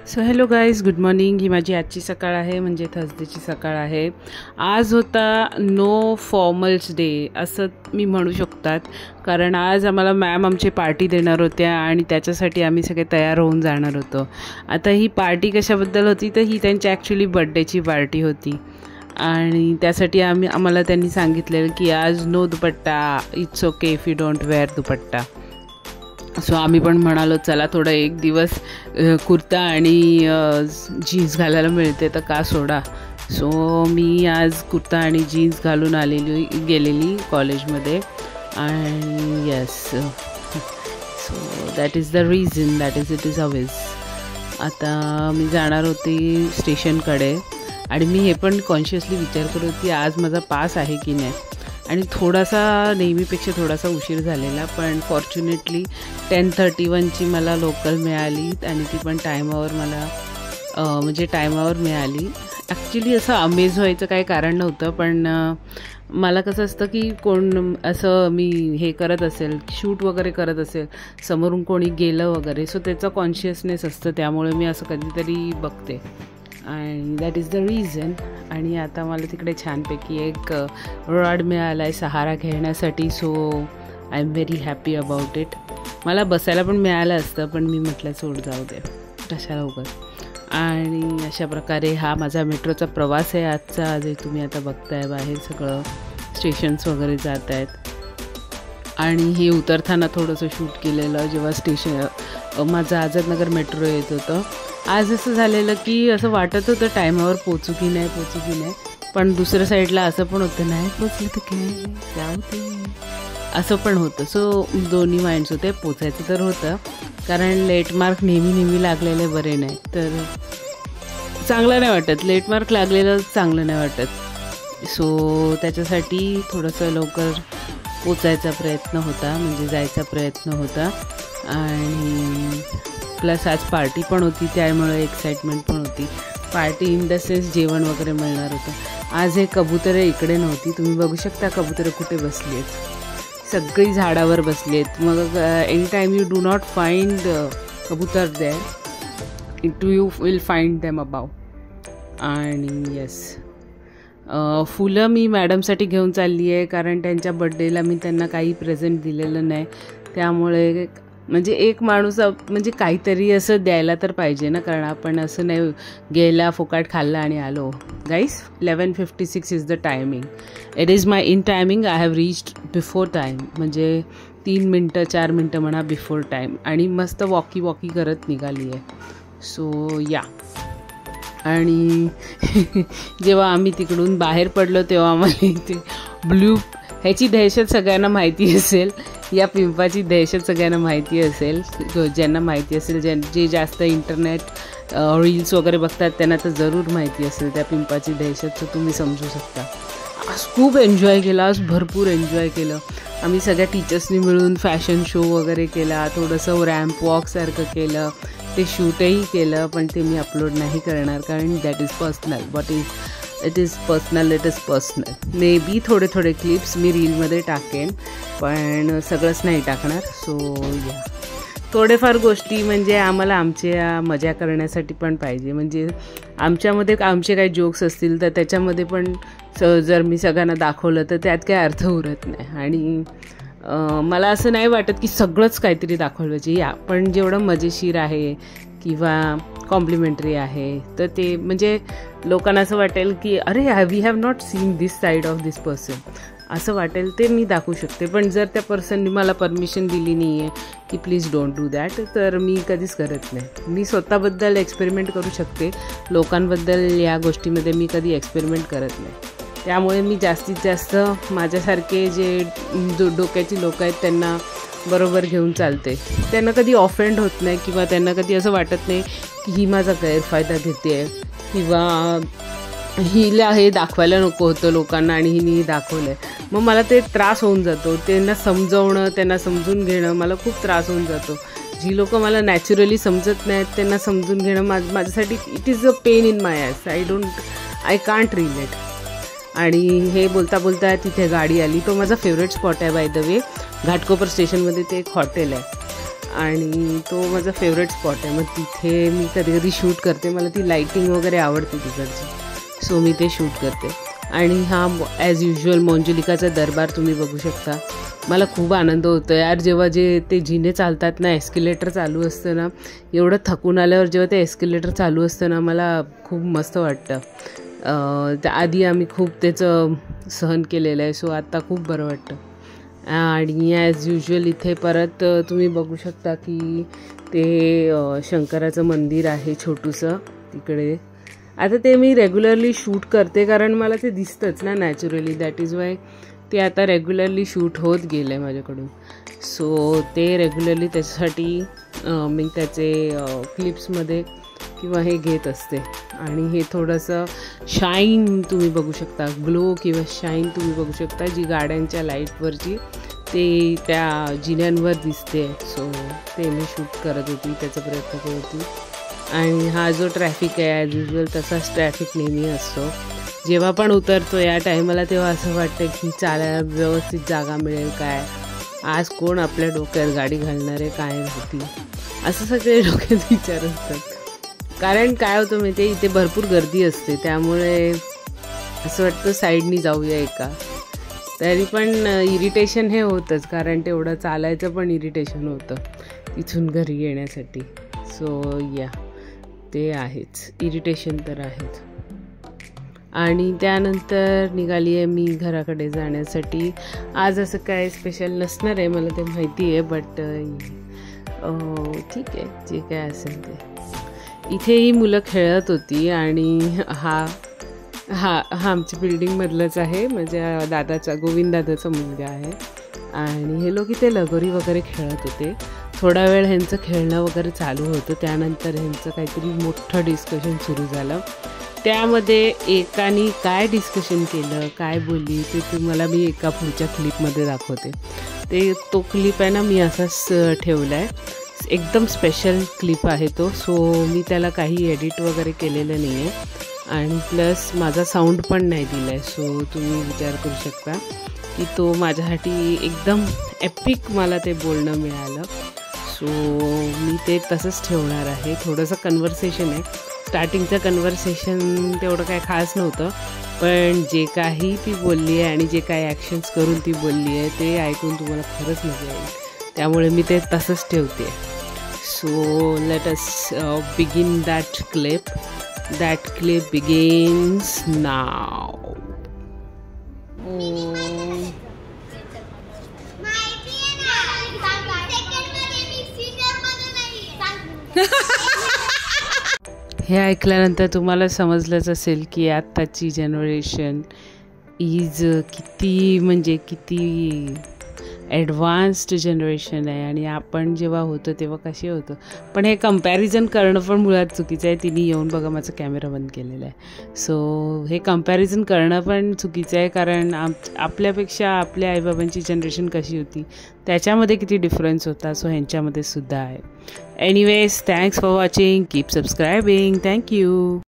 So hello guys, good morning. ही माझी आजची सकाळ आहे, म्हणजे थर्सडेची सकाळ आहे. आज होता नो फॉर्मल्स डे असं मी म्हणू शकतात, कारण आज आम्हाला मॅम आमची पार्टी देणार होत्या आणि त्याच्यासाठी आम्ही सगळे तयार होऊन जाणार होतो. आता ही पार्टी कशाबद्दल होती तर ही त्यांची ॲक्च्युली बड्डेची पार्टी होती आणि त्यासाठी आम्हाला त्यांनी सांगितलेलं की आज no dupatta, it's okay if you don't wear dupatta. So आम्ही पण म्हणालो चला थोडं एक दिवस कुर्ता आणि जीन्स घालायला मिळते तर का सोडा. सो मी आज कुर्ता आणि जीन्स घालून गेलेली कॉलेजमध्ये आणि yes, so that is the reason, that it is Awez. आता मी जाणार होती स्टेशनकडे आणि मी हे पण कॉन्शियसली विचार करत होती आज माझा पास आहे की नाही, आणि थोडासा नेहमीपेक्षा थोडासा उशीर झालेला, पण फॉर्च्युनेटली 10:31ची मला लोकल मिळाली आणि ती पण टायमावर टायमावर मिळाली. ॲक्च्युली असं अमेज व्हायचं काही कारण नव्हतं, पण मला कसं असतं की कोण असं मी हे करत असेल, शूट वगैरे करत असेल, समोरून कोणी गेलं वगैरे, सो त्याचं कॉन्शियसनेस असतं, त्यामुळे मी असं कधीतरी बघते आणि दॅट इज द रिझन. आणि आता मला तिकडे छानपैकी एक रॉड मिळाला आहे सहारा घेण्यासाठी, so I am very happy about it. मला बसायला पण मिळालं असतं, पण मी म्हटलं सोड जाऊ दे कशाला उगाच. आणि अशा प्रकारे हा माझा मेट्रोचा प्रवास आहे आजचा, जे तुम्ही आता बघताय. बाहेर सगळं स्टेशन्स वगैरे जात आहेत आणि हे उतरताना थोडंसं शूट केलेलं जेव्हा माझं आझादनगर मेट्रो येत होतं. आज असं झालेलं की असं वाटत होतं टायमावर पोचू की नाही, पण दुसऱ्या साईडला असं पण होतं नाही पोचलं तर काय जाऊ दे, असं पण होतं. सो दोन्ही माइंड्स होते. पोचायचं तर होतं, कारण लेट मार्क नेहमी लागलेले बरे नाही, तर चांगलं नाही वाटत. लेट मार्क लागलेलं चांगलं नाही वाटत. सो त्याच्यासाठी थोडंसं लवकर पोचायचा प्रयत्न होता, म्हणजे जायचा प्रयत्न होता. आणि प्लस आज पार्टी पण होती, त्यामुळे एक्साइटमेंट पण होती. पार्टी इन द सेन्स जेवण वगैरे मिळणार होतं. आज हे कबुतरं इकडे नव्हती, तुम्ही बघू शकता कबुतरं कुठे बसली आहेत, सगळी झाडावर बसली आहेत. मग any time you do not find कबूतर there, you will find them above. आणि येस, फुलं मी मॅडमसाठी घेऊन चालली आहे, कारण त्यांच्या बड्डेला मी त्यांना काही प्रेझेंट दिलेलं नाही, त्यामुळे म्हणजे एक माणूस म्हणजे काहीतरी असं द्यायला तर पाहिजे ना, कारण आपण असं नाही गेला फुकाट खाल्ला आणि आलो. गाईस, 11:56 is the timing. It is my in timing. I have reached before time, म्हणजे 4 मिनटं म्हणा बिफोर टाईम. आणि मस्त वॉकी करत निघाली आहे. सो या. आणि जेव्हा आम्ही तिकडून बाहेर पडलो तेव्हा आम्हाला इथे ब्लू ह्याची दहशत सगळ्यांना माहिती असेल, या पिंपाची दहशत सगळ्यांना माहिती असेल. ज्यांना माहिती असेल, जे जास्त इंटरनेट रील्स वगैरे बघतात त्यांना तर जरूर माहिती असेल त्या पिंपाची दहशत, तर तुम्ही समजू शकता. आज खूप एन्जॉय केला, आज भरपूर एन्जॉय केलं. आम्ही सगळ्या टीचर्सनी मिळून फॅशन शो वगैरे केला, थोडंसं रॅम्प वॉकसारखं केलं, ते शूटही केलं, पण ते मी अपलोड नाही करणार, कारण that is personal. It is personal. May be थोडे क्लिप्स मी रीलमध्ये टाकेन, पण सगळंच नाही टाकणार. सो या, थोडेफार गोष्टी म्हणजे आम्हाला आमच्या मजा करण्यासाठी पण पाहिजे. म्हणजे आमच्यामध्ये आमचे काही जोक्स असतील तर त्याच्यामध्ये पण जर मी सगळ्यांना दाखवलं तर त्यात काही अर्थ उरत नाही. आणि मला असं नाही वाटत की सगळंच काहीतरी दाखवलं पाहिजे. या, पण जेवढं मजेशीर आहे किंवा कॉम्प्लिमेंटरी आहे तर ते म्हणजे लोकांना असं वाटेल की अरे we have not seen this side of this person, असं वाटेल ते मी दाखवू शकते. पण जर त्या पर्सननी मला परमिशन दिली नाही आहे की प्लीज डोंट डू दॅट, तर मी कधीच करत नाही. मी स्वतःबद्दल एक्सपेरिमेंट करू शकते, लोकांबद्दल या गोष्टीमध्ये मी कधी एक्सपेरिमेंट करत नाही. त्यामुळे मी जास्तीत जास्त माझ्यासारखे जे डोक्याची लोक आहेत त्यांना बरोबर घेऊन चालते. त्यांना कधी ऑफेंड होत नाही किंवा त्यांना कधी असं वाटत नाही की ही माझा गैरफायदा घेते आहे किंवा हिला हे दाखवायला नको होतं लोकांना आणि हिने दाखवलं आहे. मग मला ते त्रास होऊन जातो. त्यांना समजवणं, त्यांना समजून घेणं मला खूप त्रास होऊन जातो. जी लोकं मला नॅचरली समजत नाहीत त्यांना समजून घेणं माझ्यासाठी it is a pain in my eyes. I can't relate. आणि हे बोलता तिथे गाडी आली. तो माझा फेवरेट स्पॉट आहे बाय द वे. घाटकोपर स्टेशनमध्ये ते एक हॉटेल आहे आणि तो माझा फेवरेट स्पॉट आहे. मग तिथे मी कधी कधी शूट करते. मला ती लाईटिंग वगैरे आवडते तिकडची, सो मी ते शूट करते. आणि हा ॲज युजल मोंजुलिकाचा दरबार तुम्ही बघू शकता. मला खूप आनंद होतो यार जेव्हा ते जिने चालतात ना, एस्केलेटर चालू असतं ना, एवढं थकून आल्यावर जेव्हा ते एस्केलेटर चालू असतं ना, मला खूप मस्त वाटतं. आधी आम्ही खूप त्याचं सहन केलेलं आहे, सो आत्ता खूप बरं वाटतं. आणि ॲज युजल इथे परत तुम्ही बघू शकता की ते शंकराचं मंदिर आहे छोटूसं तिकडे. आता ते मी रेग्युलरली शूट करते कारण मला ते दिसतंच ना नॅचरली, दॅट इज वाय ते आता रेग्युलरली शूट होत गेलं आहे माझ्याकडून. सो ते रेग्युलरली त्याच्यासाठी मी त्याचे क्लिप्समध्ये किंवा हे घेत असते. आणि हे थोडंसं शाईन तुम्ही बघू शकता, ग्लो किंवा शाईन तुम्ही बघू शकता जी गाड्यांच्या लाईटवरची ते त्या जिन्यांवर दिसते. सो ते मी शूट करत होती, त्याचा प्रयत्न करत होती. आणि हा जो ट्रॅफिक आहे ॲज युजल तसाच ट्रॅफिक नेहमी असतो. जेव्हा पण उतरतो या टायमाला तेव्हा असं वाटतं की चालायला व्यवस्थित जागा मिळेल काय, आज कोण आपल्या डोक्यात गाडी घालणार आहे काय होती, असं सगळे डोक्यात विचार असतात. कारण काय होतं माहिती आहे, इथे भरपूर गर्दी असते त्यामुळे असं वाटतं साईडनी जाऊया एका. तरी पण इरिटेशन हे होतंच कारण तेवढं चालायचं पण इरिटेशन होतं तिथून घरी येण्यासाठी. सो या ते आहेच, इरिटेशन तर आहेच. आणि त्यानंतर निघाली आहे मी घराकडे जाण्यासाठी. आज असं काय स्पेशल नसणार आहे मला ते माहिती आहे, बट ठीक आहे जे काय असेल ते. इथे ही मुलं खेळत होती आणि हा आमच्या बिल्डिंगमधलंच आहे, माझ्या दादाचा गोविंद दादाचा मुलगा आहे. आणि हे लोक इथे लगोरी वगैरे खेळत होते. थोडा वेळ ह्यांचं खेळणं वगैरे चालू होतं, त्यानंतर ह्यांचं काहीतरी मोठं डिस्कशन सुरू झालं. त्यामध्ये एकाने काय डिस्कशन केलं, काय बोलली ते तुम्हाला मी एका पुढच्या क्लिपमध्ये दाखवते. तो क्लिप आहे ना मी असाच ठेवला आहे, एकदम स्पेशल क्लिप आहे तो. सो मी त्याला काही एडिट वगैरे केलेलं नाही आहे आणि प्लस माझा साऊंड पण नाही दिला आहे. सो तुम्ही विचार करू शकता की तो माझ्यासाठी एकदम एपिक मला ते बोलणं मिळालं. सो मी ते तसंच ठेवणार आहे. थोडंसं कन्व्हर्सेशन आहे, स्टार्टिंगचं कन्व्हर्सेशन तेवढं काय खास नव्हतं, पण जे काही ती बोलली आहे आणि जे काही ॲक्शन्स करून ती बोलली आहे ते ऐकून तुम्हाला खरंच मजा येईल, त्यामुळे मी ते तसंच ठेवते. So let us begin that clip. That clip begins now. हे ऐकल्यानंतर तुम्हाला समजलंच असेल की आत्ताची जनरेशन इज किती ॲडव्हान्स्ड जनरेशन आहे आणि आपण जेव्हा होतो तेव्हा कसे होतो. पण हे कंपॅरिझन करणं पण मुळात चुकीचं आहे. तिने येऊन बघा माझा कॅमेरा बंद केलेला आहे. सो हे कंपॅरिझन करणं पण चुकीचं आहे कारण आपल्यापेक्षा आपल्या आईबाबांची जनरेशन कशी होती त्याच्यामध्ये किती डिफरन्स होता. सो ह्यांच्यामध्ये सुद्धा आहे. Anyways, thanks for watching, keep सबस्क्रायबिंग, thank you.